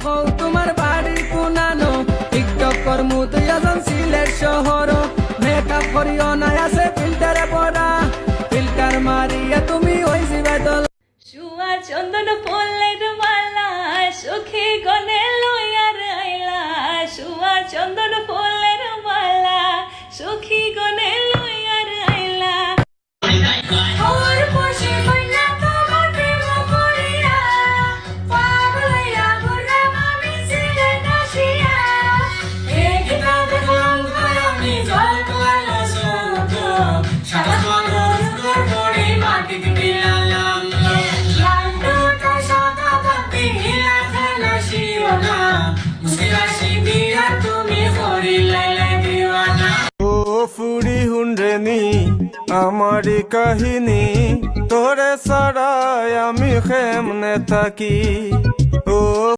হও তোমার বাড়ি কোনানো টিকটক করমু তুই আজন সিলেট শহর মেকআপ করিও না আছে ফিল্টারে পড়া ফিল্টার মারিয়া তুমি ওই জিবাদল শুয়া চন্দন ফুলের মালা সুখী গনে লইয়ার আইলা শুয়া চন্দন ফুলের মালা সুখী গনে লইয়ার আইলা ওর বসে কইনা তোমার প্রেম করিয়া পাগলাইয়া ঘুরে আমি ছিলে নাসিয়া এক রাত রং আমি জল তোলা সুখ সারা মন ঘর পড়ে মাটিতে বিলালাম লাড্ডুটা সাদা পাতি হিলা খেলা শিওনা মুসিরাশি দিয়া তুমি করিলাই দিওয়ানা ও ফুরি হুন্ড্রেনি আমারি কাহিনী তোরে সারায় আমি কেমনে থাকি ও